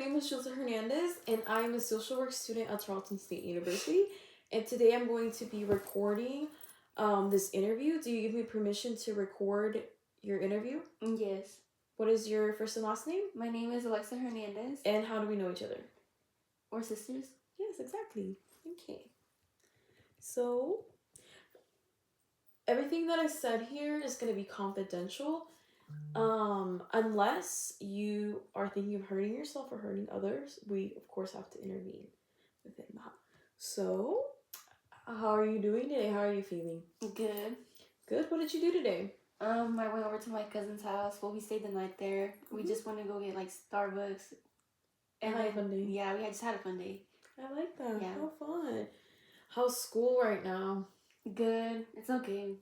name is Jilza Hernandez, and I am a social work student at Tarleton State University. And today I'm going to be recording this interview. Do you give me permission to record your interview? Yes. What is your first and last name? My name is Alexa Hernandez. And how do we know each other? We're sisters. Yes, exactly. Okay. So, everything that I said here is going to be confidential. Unless you are thinking of hurting yourself or hurting others, we of course have to intervene within that. So, how are you doing today? How are you feeling? Good. Good. What did you do today? I went over to my cousin's house. Well, we stayed the night there. We just went to go get like Starbucks. And had a fun day. Yeah, we just had a fun day. I like that. Yeah. How fun. How's school right now? Good. It's okay.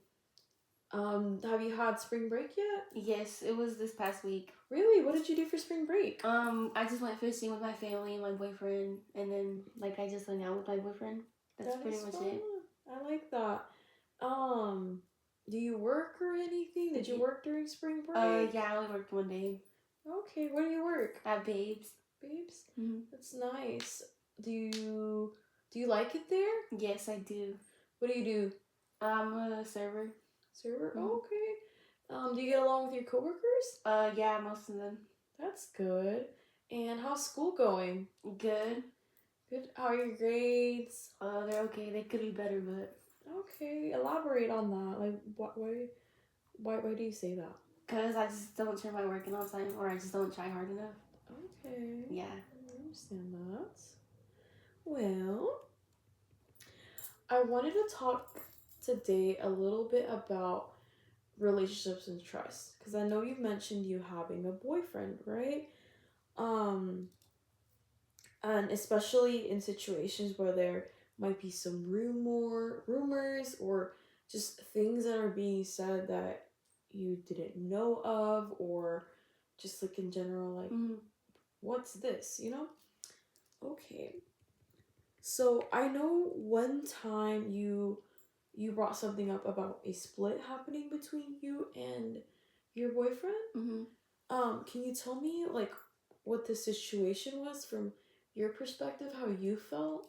Have you had spring break yet? Yes, it was this past week. Really? What did you do for spring break? I just went fishing with my family and my boyfriend, and then like I just hung out with my boyfriend. That's pretty much it. I like that. Do you work or anything? Did you work during spring break? Yeah, I only worked one day. Okay, where do you work? At Babes. Babes? Mm-hmm. That's nice. Do you like it there? Yes, I do. What do you do? I'm a server. Server? Mm-hmm. Oh, okay. Do you get along with your coworkers? Yeah, most of them. That's good. And how's school going? Good. Good. How are your grades? They're okay. They could be better, but... Okay, elaborate on that. Like, why do you say that? Because I just don't turn my work in on time, or I just don't try hard enough. Okay. Yeah. I understand that. Well, I wanted to talk today a little bit about relationships and trust, because I know you mentioned you having a boyfriend, right? And especially in situations where there might be some rumors or just things that are being said that you didn't know of, or just like in general, like, what's this, you know? Okay. So I know one time you brought something up about a split happening between you and your boyfriend. Can you tell me like what the situation was from your perspective, how you felt?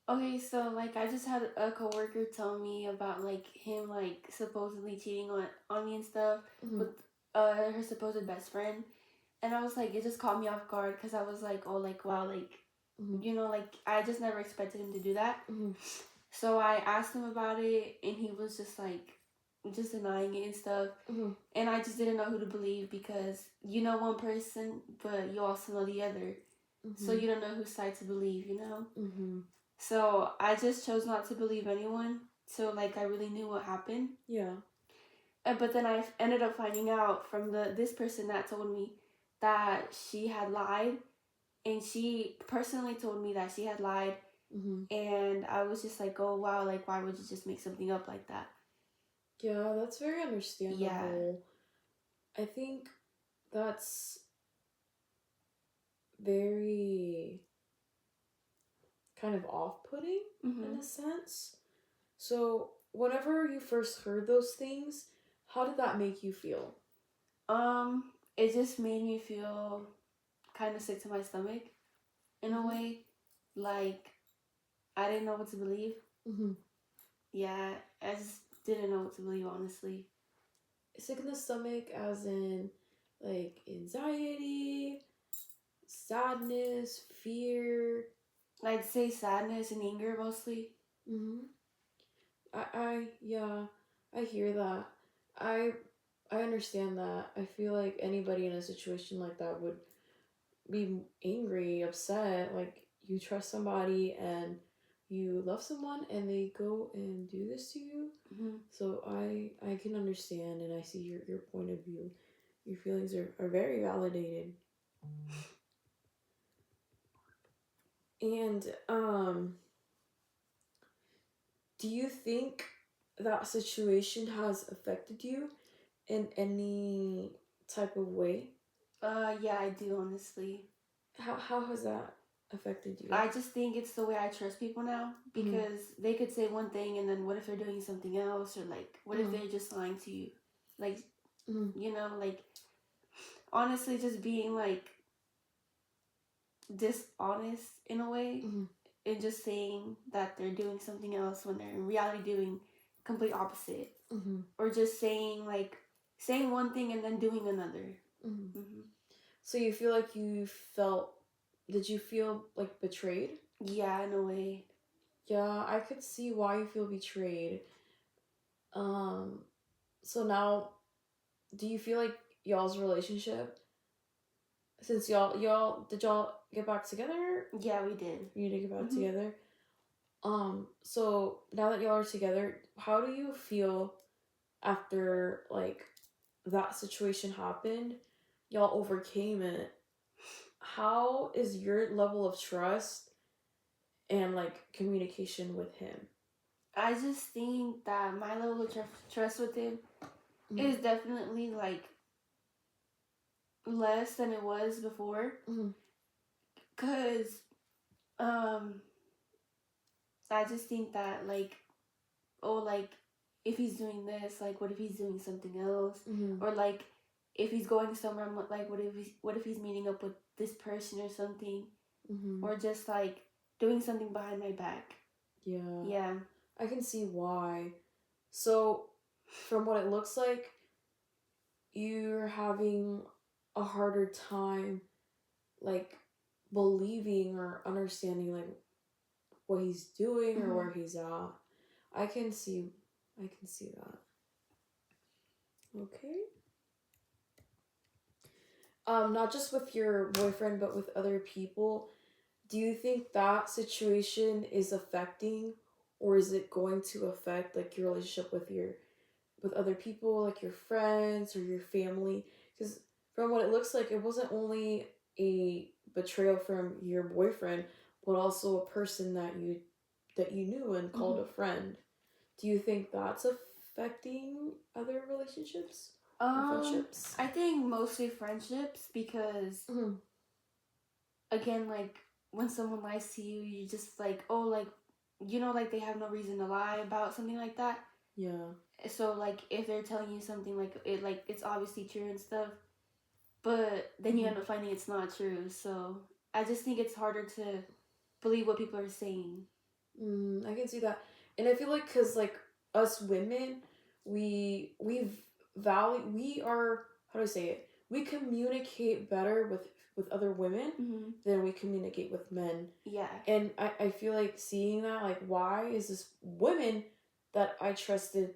Okay, so like I just had a coworker tell me about like him like supposedly cheating on me and stuff with her supposed best friend, and I was like, it just caught me off guard because I was like, oh, like wow, like you know, like I just never expected him to do that. So I asked him about it, and he was just like just denying it and stuff. And I just didn't know who to believe, because you know one person but you also know the other, so you don't know whose side to believe, you know. So I just chose not to believe anyone till like I really knew what happened. Yeah. But then I ended up finding out from this person that told me that she had lied, and she personally told me that she had lied. And I was just like, oh wow, like why would you just make something up like that? Yeah, that's very understandable. Yeah. I think that's very kind of off-putting in a sense. So whenever you first heard those things, how did that make you feel? It just made me feel kind of sick to my stomach in a way. Like I didn't know what to believe. Yeah, I just didn't know what to believe, honestly. Sick in the stomach as in like anxiety, sadness, fear? I'd say sadness and anger mostly. I hear that. I understand that. I feel like anybody in a situation like that would be angry, upset. Like you trust somebody and you love someone and they go and do this to you. So I can understand, and I see your point of view. Your feelings are very validated. And do you think that situation has affected you in any type of way? Yeah, I do, honestly. How has that affected you? I just think it's the way I trust people now, because they could say one thing and then what if they're doing something else, or like what if they're just lying to you, like you know, like honestly just being like dishonest in a way, Mm-hmm. in just saying that they're doing something else when they're in reality doing complete opposite, Mm-hmm. or just saying one thing and then doing another. Mm-hmm. Mm-hmm. So you feel like did you feel like betrayed? Yeah, in a way. Yeah, I could see why you feel betrayed. Um, so now, do you feel like y'all's relationship, since y'all did y'all get back together? Yeah, we did. You did get back Mm-hmm. together. So now that y'all are together, how do you feel after like that situation happened? Y'all overcame it. How is your level of trust and like communication with him? I just think that my level of trust with him Mm-hmm. is definitely like less than it was before. Mm-hmm. Cause um I just think that like, oh, like if he's doing this, like what if he's doing something else, Mm-hmm. or like if he's going somewhere, like what if he's meeting up with this person or something, Mm-hmm. or just like doing something behind my back. Yeah, Yeah. I can see why. So, from what it looks like, you're having a harder time, like, believing or understanding, like, what he's doing or Mm-hmm. where he's at. I can see, I can see that. Okay. Not just with your boyfriend, but with other people. Do you think that situation is affecting, or is it going to affect like your relationship with other people, like your friends or your family? Because from what it looks like, it wasn't only a betrayal from your boyfriend, but also a person that you knew and called Mm-hmm. a friend. Do you think that's affecting other relationships or friendships? I think mostly friendships, because Mm-hmm. again, like when someone lies to you, you just like, oh, like, like they have no reason to lie about something like that. Yeah. So like if they're telling you something like it's obviously true and stuff, but then you Mm-hmm. end up finding it's not true. So I just think it's harder to believe what people are saying. I can see that, and I feel like because like us women, we value we are how do I say it? We communicate better with other women Mm-hmm. than we communicate with men, Yeah. and I feel like seeing that, like, why is this women that I trusted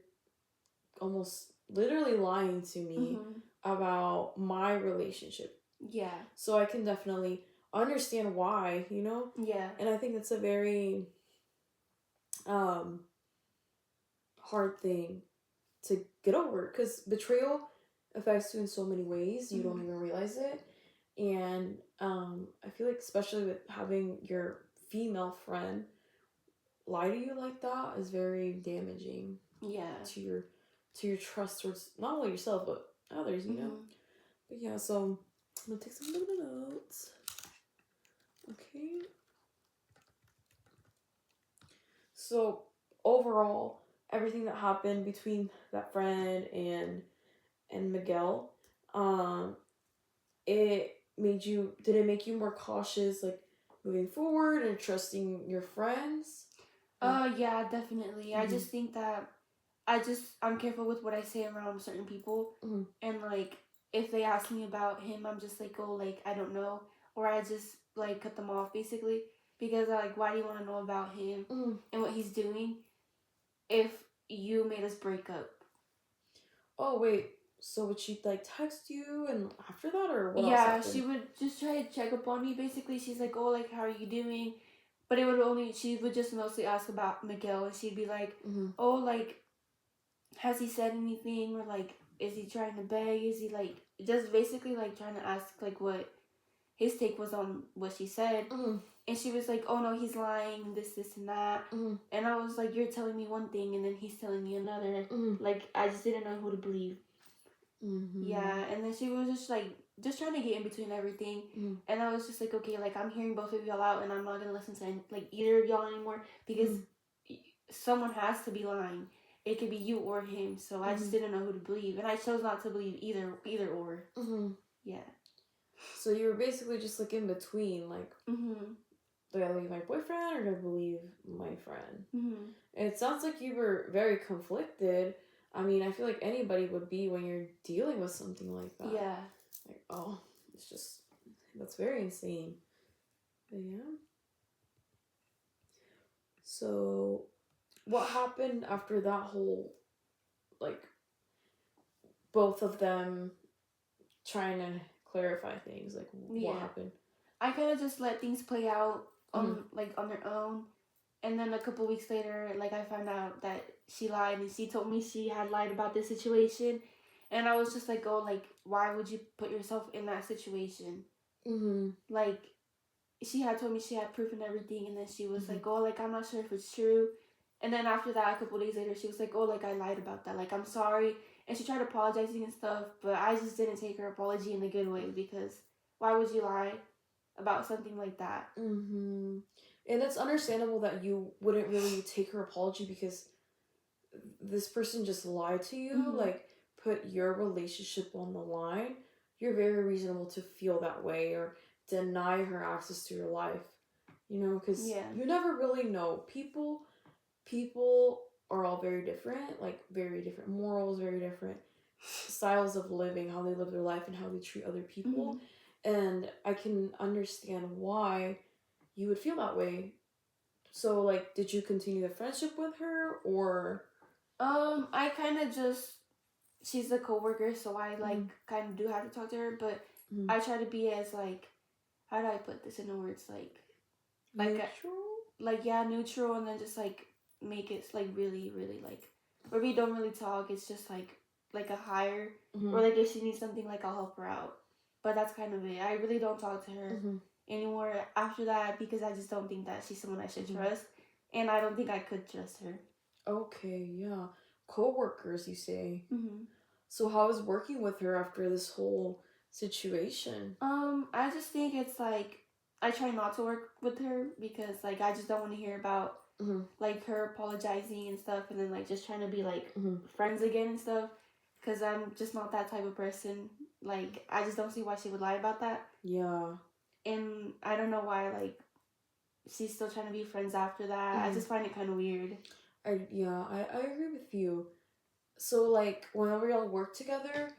almost literally lying to me Mm-hmm. about my relationship? Yeah. So I can definitely understand why, Yeah. and I think it's a very um hard thing to get over, because betrayal affects you in so many ways you don't Mm-hmm. even realize it. And I feel like especially with having your female friend lie to you like that is very damaging Yeah. to your trust towards not only yourself but others. Mm-hmm. But yeah, so I'm gonna take some little notes. Okay, so overall, everything that happened between that friend and Miguel, um, did it make you more cautious, like, moving forward and trusting your friends? Yeah, definitely. I Mm-hmm. just think that I'm careful with what I say around certain people, Mm-hmm. and like if they ask me about him, I'm just like, oh, like I don't know, or I just like cut them off basically, because like, why do you want to know about him Mm-hmm. and what he's doing if you made us break up? Oh wait, so would she like text you and after that, or what else Yeah, she happened? would just try to check up on me basically. She's like, oh, like how are you doing? But she would just mostly ask about Miguel, and she'd be like, Mm-hmm. oh, like has he said anything, or like is he trying to beg, is he like just basically like trying to ask like what his take was on what she said. Mm-hmm. And she was like, oh no, he's lying, this and that. Mm-hmm. And I was like, you're telling me one thing and then he's telling me another. Mm-hmm. Like I just didn't know who to believe. Mm-hmm. Yeah. And then she was just like just trying to get in between everything. Mm-hmm. And I was just like, okay, like I'm hearing both of y'all out and I'm not gonna listen to like either of y'all anymore, because someone has to be lying. It could be you or him. So I just didn't know who to believe, and I chose not to believe either or. Mm-hmm. Yeah. So you were basically just like in between, like, Mhm. do I believe my boyfriend or do I believe my friend? Mhm. And it sounds like you were very conflicted. I mean, I feel like anybody would be when you're dealing with something like that. Yeah. Like, oh, it's just, that's very insane. But yeah. So, what happened after that whole, like, both of them trying to clarify things? Like, what Yeah. happened? I kind of just let things play out Mm-hmm. on their own. And then a couple weeks later, like I found out that she lied and she told me she had lied about this situation. And I was just like, oh, like, why would you put yourself in that situation? Mm-hmm. Like, she had told me she had proof and everything. And then she was Mm-hmm. like, oh, like, I'm not sure if it's true. And then after that, a couple days later, she was like, oh, like, I lied about that. Like, I'm sorry. And she tried apologizing and stuff. But I just didn't take her apology in a good way because why would you lie about something like that? Mm-hmm. And it's understandable that you wouldn't really take her apology because this person just lied to you, Mm-hmm. like put your relationship on the line. You're very reasonable to feel that way or deny her access to your life. You know, because Yeah. you never really know. People are all very different, like very different morals, very different styles of living, how they live their life and how they treat other Mm-hmm. people. And I can understand why you would feel that way. So, like, did you continue the friendship with her or? I kind of just she's a coworker, so I like Mm, kind of do have to talk to her, but mm, I try to be as like how do I put this into words like neutral? like yeah neutral, and then just like make it like really really like where we don't really talk. It's just like a hire Mm-hmm, or like if she needs something, like I'll help her out. But that's kind of it. I really don't talk to her mm-hmm, anymore after that because I just don't think that she's someone I should mm-hmm. trust, and I don't think I could trust her. Okay, yeah. Co-workers, you say. Mm-hmm. So how was working with her after this whole situation? I just think it's like I try not to work with her because like I just don't want to hear about Mm-hmm, like her apologizing and stuff, and then like just trying to be like mm-hmm. friends again and stuff. Cause I'm just not that type of person. Like I just don't see why she would lie about that, Yeah. and I don't know why like she's still trying to be friends after that. I Mm-hmm. just find it kind of weird. I agree with you. So like whenever y'all work together,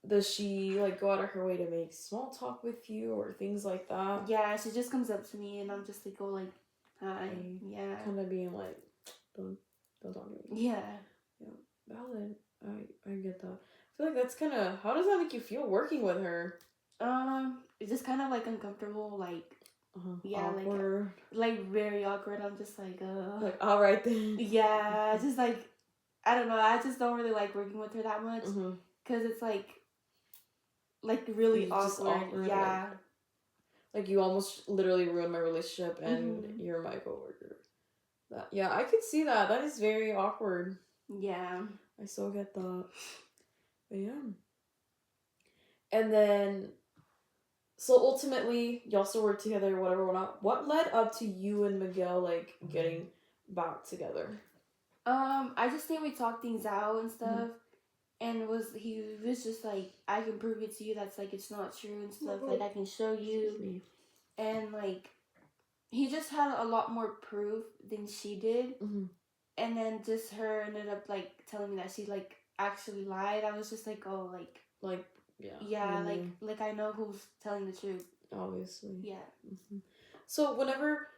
does she like go out of her way to make small talk with you or things like that? Yeah, she just comes up to me and I'm just like, oh, like, hi, Like, yeah, kind of being like, don't don't talk to me. yeah. Yeah, valid. I get that. I feel like that's kind of, how does that make you feel working with her? It's just kind of like uncomfortable, like yeah, Awkward. like very awkward. I'm just like, Like, all right then. yeah, just like I don't know. I just don't really like working with her that much Mm-hmm. because it's like really It's just awkward. awkward. Yeah. Like you almost literally ruined my relationship, and Mhm. you're my coworker. That, yeah, I could see that. That is very awkward. Yeah. I so get that. But yeah. And then, so ultimately, y'all still work together, whatever, whatnot. What led up to you and Miguel like getting back together? I just think we talked things out and Mm-hmm. stuff, and he was just like, I can prove it to you. That's like it's not true and stuff. Like I can show you, Excuse me. and like he just had a lot more proof than she did. Mm-hmm. And then just her ended up like telling me that she like actually lied. I was just like, oh, Like, yeah. yeah, You knew, like I know who's telling the truth. obviously. Yeah. Mm-hmm. So whenever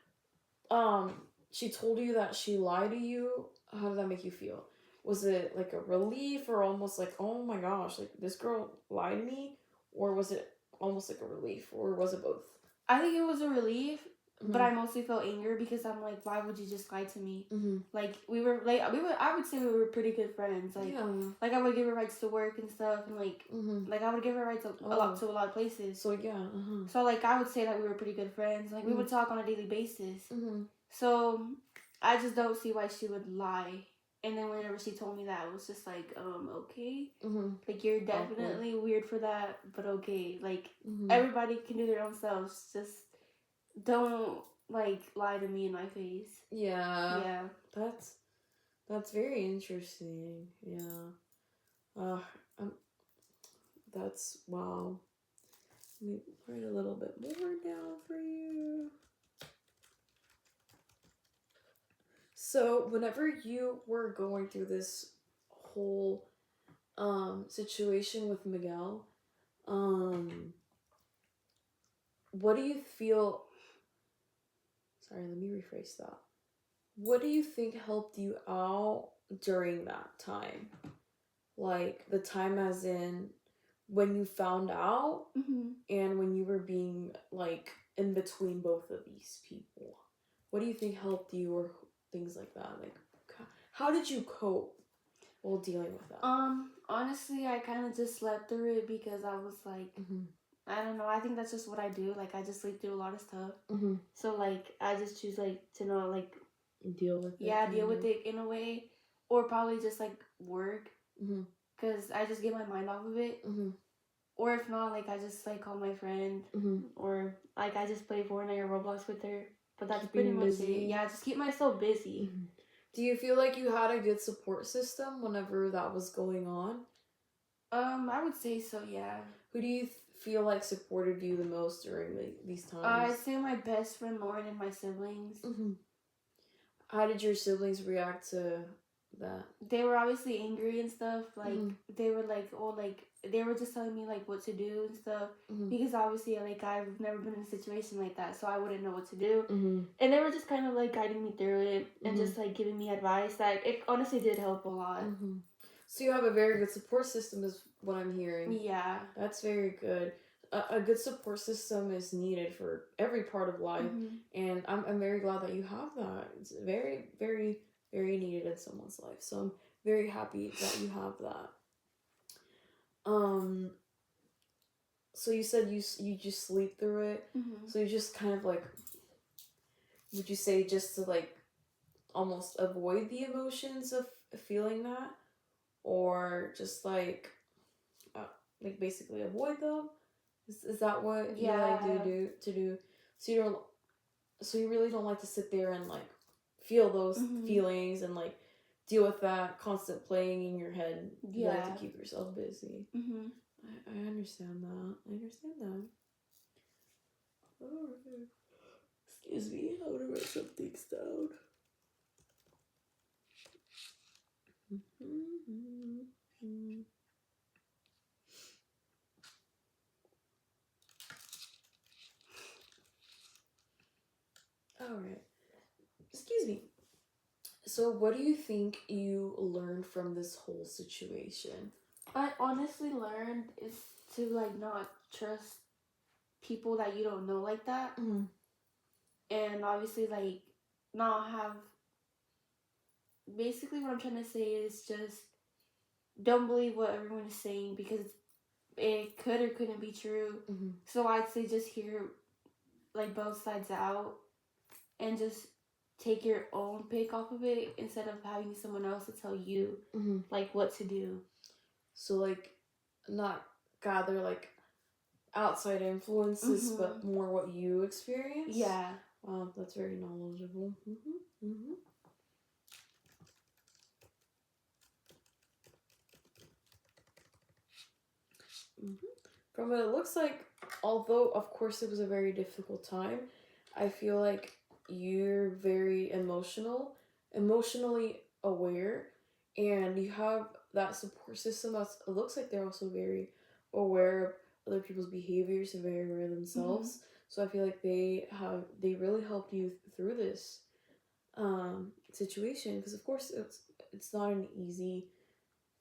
um she told you that she lied to you, how did that make you feel? Was it like a relief or almost like, oh my gosh, like this girl lied to me? Or was it almost like a relief? Or was it both? I think it was a relief, but Mm-hmm. I mostly felt anger because I'm like, why would you just lie to me? Mm-hmm. Like we were I would say we were pretty good friends. Like Yeah. like I would give her rides to work and stuff, and Mm-hmm. like I would give her rides to a lot of places. So yeah, uh-huh. So like I would say that we were pretty good friends. Like we would talk on a daily basis. Mm-hmm. So I just don't see why she would lie. And then whenever she told me that, it was just like, okay. Mm-hmm. Like you're definitely weird for that, but okay. Like Mm-hmm. everybody can do their own selves. Just don't like lie to me in my face. Yeah. Yeah. That's very interesting. Yeah. Um, that's wow. Let me write a little bit more down for you. So whenever you were going through this whole situation with Miguel, what do you feel, sorry, let me rephrase that. What do you think helped you out during that time? Like the time as in when you found out and when you were being like in between both of these people. What do you think helped you or things like that? Like how did you cope while dealing with that? Honestly, I kind of just slept through it because I was like, I don't know. I think that's just what I do. Like, I just sleep through a lot of stuff. So, like, I just choose, like, to not, like... Deal with it. Yeah, deal with it in a way. Or probably just, like, work. Because I just get my mind off of it. Or if not, like, I just, like, call my friend. Or, like, I just play Fortnite or Roblox with her. But that's pretty much it. Yeah, just keep myself busy. Do you feel like you had a good support system whenever that was going on? I would say so, yeah. Who do you feel like supported you the most during these times? I'd say my best friend Lauren and my siblings. How did your siblings react to that? They were obviously angry and stuff. Like, they were like, oh, like, they were just telling me, like, what to do and stuff. Because obviously, like, I've never been in a situation like that, so I wouldn't know what to do. And they were just kind of, like, guiding me through it and just, like, giving me advice. That it honestly did help a lot. So you have a very good support system is what I'm hearing. Yeah. That's very good. A good support system is needed for every part of life. And I'm very glad that you have that. It's very, very, very needed in someone's life. So I'm very happy that you have that. So you said you just sleep through it. So you just kind of like, would you say just to like almost avoid the emotions of feeling that? Or just like basically avoid them? Is that what you like to do? So you really don't like to sit there and like feel those feelings and like deal with that constant playing in your head. You like to keep yourself busy. I understand that. Alright. Excuse me, I want to write some things down. Alright. Excuse me. So what do you think you learned from this whole situation? I honestly learned is to like not trust people that you don't know like that. And obviously like not have, basically what I'm trying to say is just don't believe what everyone is saying because it could or couldn't be true. So I'd say just hear like both sides out and just take your own pick off of it instead of having someone else to tell you like what to do. So like not gather like outside influences but more what you experience? Yeah. Wow, that's very knowledgeable. From what it looks like, although of course it was a very difficult time, I feel like you're very emotionally aware, and you have that support system. It looks like they're also very aware of other people's behaviors and very aware of themselves. So I feel like they really helped you through this situation, because of course it's not an easy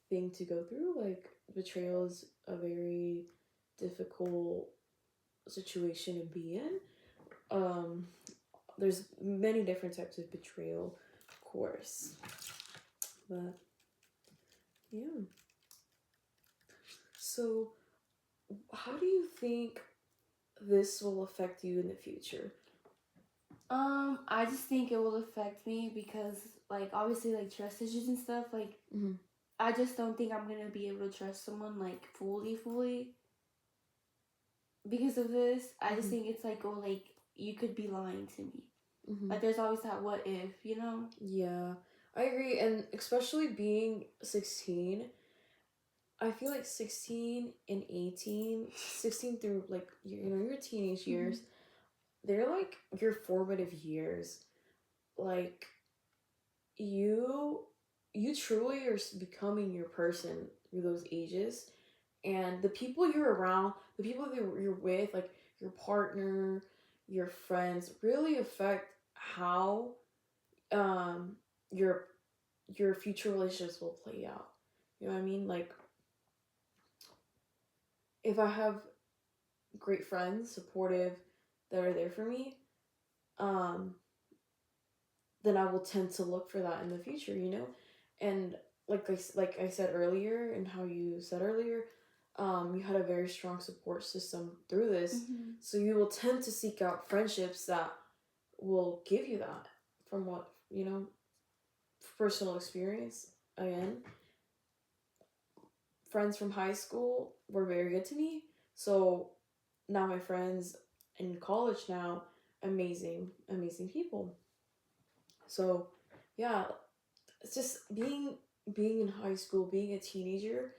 thing to go through. Like betrayal is a very difficult situation to be in. There's many different types of betrayal, of course, but yeah. So how do you think this will affect you in the future? I just think it will affect me because like obviously like trust issues and stuff, like I just don't think I'm gonna be able to trust someone like fully because of this. I just think it's like, oh, like you could be lying to me. Like there's always that what if, you know? Yeah, I agree. And especially being 16, I feel like 16 and 18, 16 through like your teenage years, they're like your formative years. Like you you truly are becoming your person through those ages, and the people you're around, the people that you're with, like your partner, your friends, really affect how um your your future relationships will play out. You know what I mean? Like if I have great friends, supportive, that are there for me, um, then I will tend to look for that in the future, you know? And like I said earlier, and how you said earlier, you had a very strong support system through this. So you will tend to seek out friendships that will give you that from what, personal experience. Again, friends from high school were very good to me. So now my friends in college now, amazing, amazing people. So yeah, it's just being in high school, being a teenager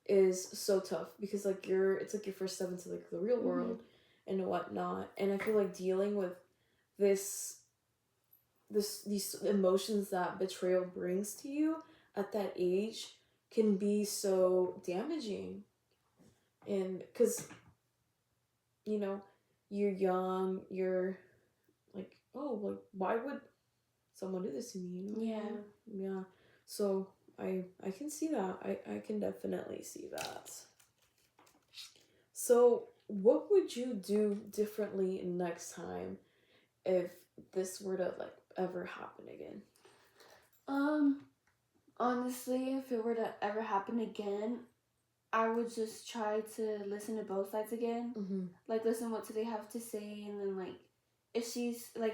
is so tough because like it's like your first step into like the real world and whatnot. And I feel like dealing with this these emotions that betrayal brings to you at that age can be so damaging. And because you know you're young, you're like, oh, like why would someone do this to me, you know? Yeah. So I can see that. I can definitely see that. So what would you do differently next time if this were to like ever happen again? Honestly, if it were to ever happen again, I would just try to listen to both sides again. Like, listen what do they have to say, and then, like,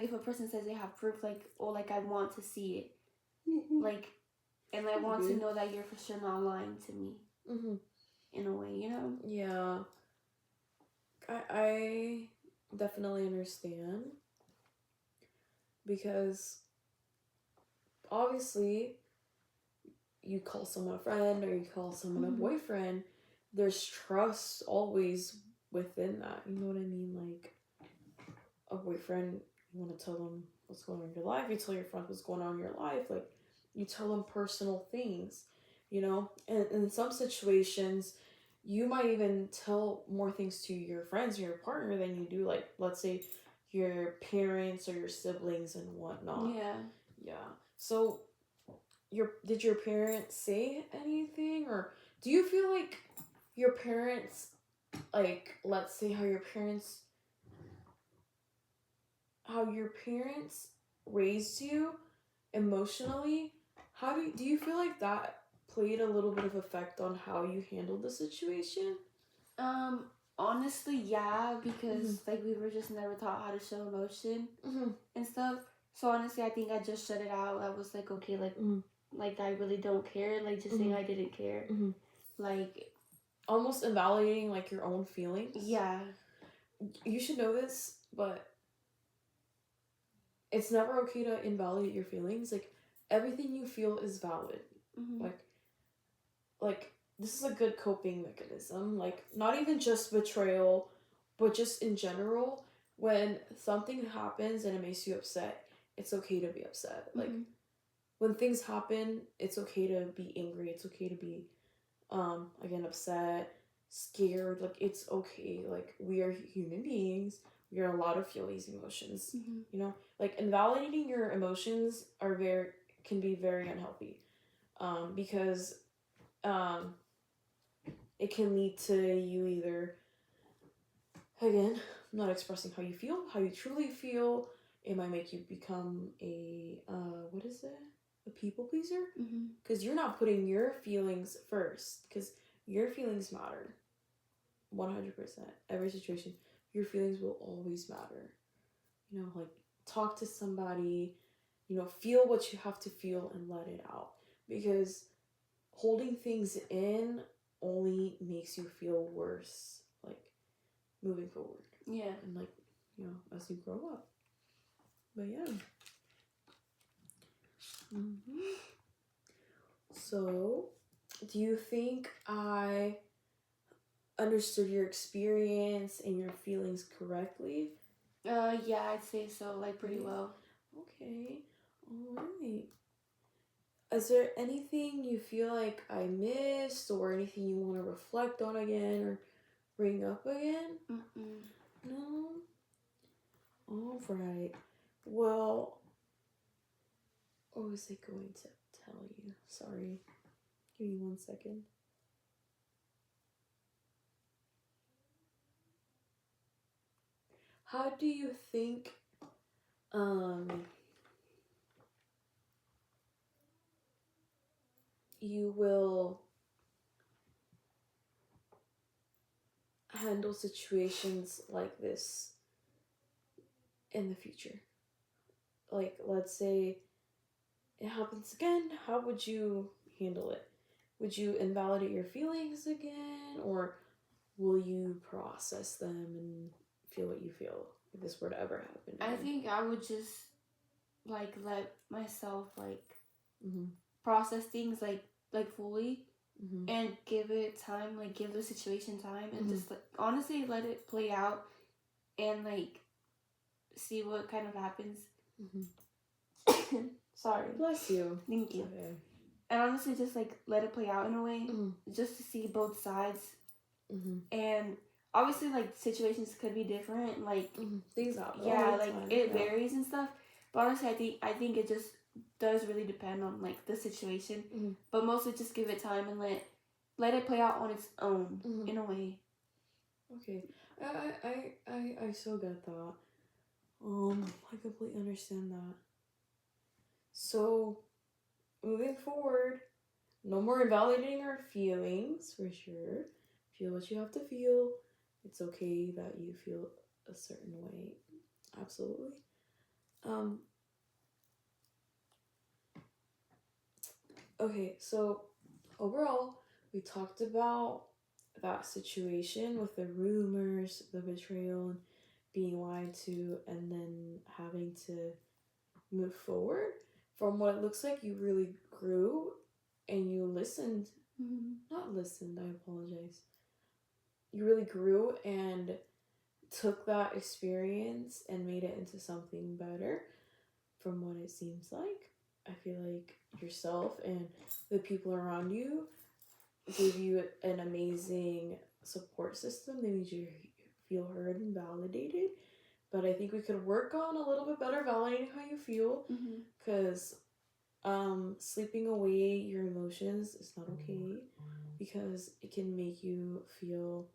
if a person says they have proof, like, oh, like, I want to see it. Like, and I want to know that you're for sure not lying to me. In a way, you know? Yeah. I definitely understand. Because obviously you call someone a friend or you call someone a boyfriend, there's trust always within that. You know what I mean? Like a boyfriend, you want to tell them what's going on in your life. You tell your friends what's going on in your life. Like you tell them personal things, And in some situations, you might even tell more things to your friends or your partner than you do, like, let's say, your parents or your siblings and whatnot. Yeah. So did your parents say anything, or do you feel like your parents, like, let's say how your parents raised you emotionally, do you feel like that played a little bit of effect on how you handled the situation? Honestly, yeah, because like we were just never taught how to show emotion and stuff. So honestly, I think I just shut it out. I was like, okay, like I really don't care. Like just saying I didn't care. Like almost invalidating like your own feelings. Yeah. You should know this, but it's never okay to invalidate your feelings. Like everything you feel is valid. Like this is a good coping mechanism. Like not even just betrayal, but just in general, when something happens and it makes you upset, it's okay to be upset. Like when things happen, it's okay to be angry. It's okay to be again upset, scared. Like it's okay. Like we are human beings. We are allowed to feel these emotions. Like invalidating your emotions can be very unhealthy, because it can lead to you either, again, not expressing how you feel, how you truly feel. It might make you become what is it? A people pleaser? Because you're not putting your feelings first, because your feelings matter 100%. Every situation, your feelings will always matter. Like talk to somebody, feel what you have to feel and let it out, because holding things in only makes you feel worse, like moving forward. Yeah. And like, as you grow up. But yeah. So do you think I understood your experience and your feelings correctly? Yeah, I'd say so, like pretty Okay. well. Okay. All right. Is there anything you feel like I missed or anything you want to reflect on again or bring up again? Mm-mm. No? All right. Well, what was I going to tell you? Sorry. Give me 1 second. How do you think um you will handle situations like this in the future? Like, let's say it happens again, how would you handle it? Would you invalidate your feelings again, or will you process them and feel what you feel if this were to ever happen I again? think I would just like let myself like Mm-hmm. process things like fully Mm-hmm. and give it time, like give the situation time and Mhm. just like honestly let it play out and like see what kind of happens. Mm-hmm. Sorry. Bless you. Thank you. Okay. And honestly just like let it play out in a way, Mm-hmm. just to see both sides. Mm-hmm. And obviously like situations could be different, like Mm-hmm. Things happen yeah, all the like time. it Yeah. varies and stuff. But honestly I think it just does really depend on like the situation. Mm-hmm. But mostly just give it time and let it play out on its own. Mm-hmm. In a way. Okay. I so get that. I completely understand that. So, moving forward, no more invalidating our feelings, for sure. Feel what you have to feel. It's okay that you feel a certain way. Absolutely. Um, okay, so overall, we talked about that situation with the rumors, the betrayal, and being lied to, and then having to move forward. From what it looks like, you really grew and you listened. Mm-hmm. Not listened, I apologize. You really grew and took that experience and made it into something better from what it seems like. I feel like yourself and the people around you gave you an amazing support system. They made you feel heard and validated. But I think we could work on a little bit better validating how you feel, because sleeping away your emotions is not okay, because it can make you feel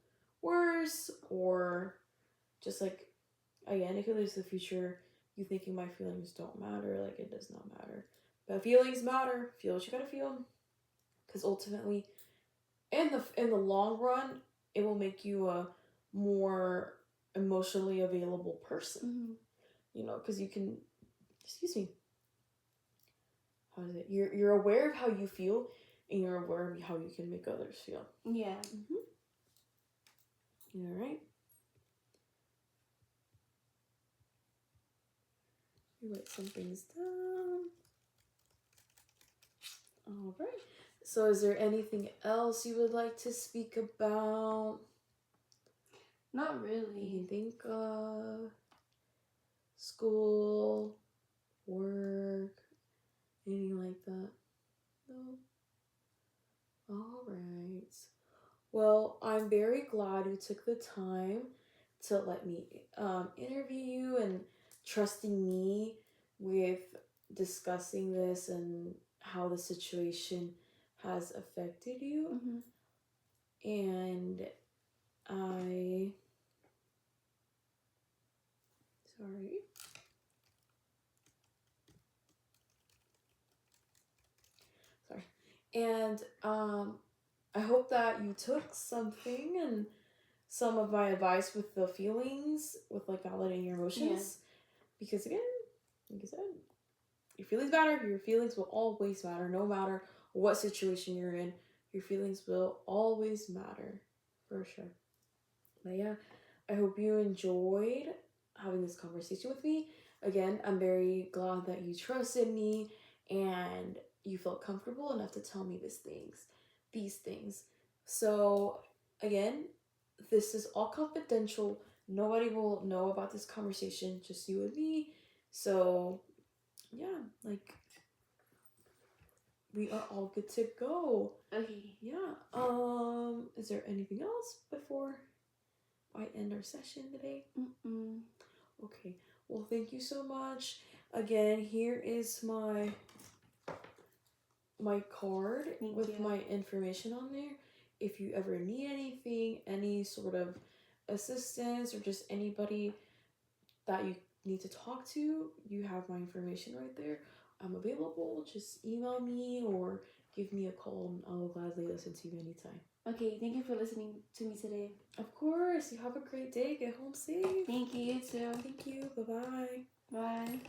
worse, or just like, again, it could lead to the future you thinking my feelings don't matter. Like, it does not matter, but feelings matter. Feel what you gotta feel, because ultimately in the long run it will make you a more emotionally available person. You know, because you can, excuse me, how is it, you're aware of how you feel, and you're aware of how you can make others feel. Yeah. All right. You write some things down. All right. So, is there anything else you would like to speak about? Not You really. can think of school, work, anything like that? No? All right. Well, I'm very glad you took the time to let me interview you and trusting me with discussing this and how the situation has affected you. And I, sorry. Sorry. And I hope that you took something and some of my advice with the feelings, with like validating your emotions. Because again, like I said, your feelings matter. Your feelings will always matter, no matter what situation you're in. Your feelings will always matter, for sure. But yeah, I hope you enjoyed having this conversation with me. Again, I'm very glad that you trusted me and you felt comfortable enough to tell me these things, these things. So, again, this is all confidential. Nobody will know about this conversation, just you and me. So, yeah, like, we are all good to go. Okay. Yeah. Is there anything else before I end our session today? Mm-mm. Okay. Well, thank you so much. Again, here is my card Thank with you. my information on there. If you ever need anything, any sort of assistance, or just anybody that you need to talk to, you have my information right there. I'm available. Just email me or give me a call, and I will gladly listen to you anytime. Okay, thank you for listening to me today. Of course. You have a great day. Get home safe. Thank you, you too. Thank you. Bye-bye. Bye.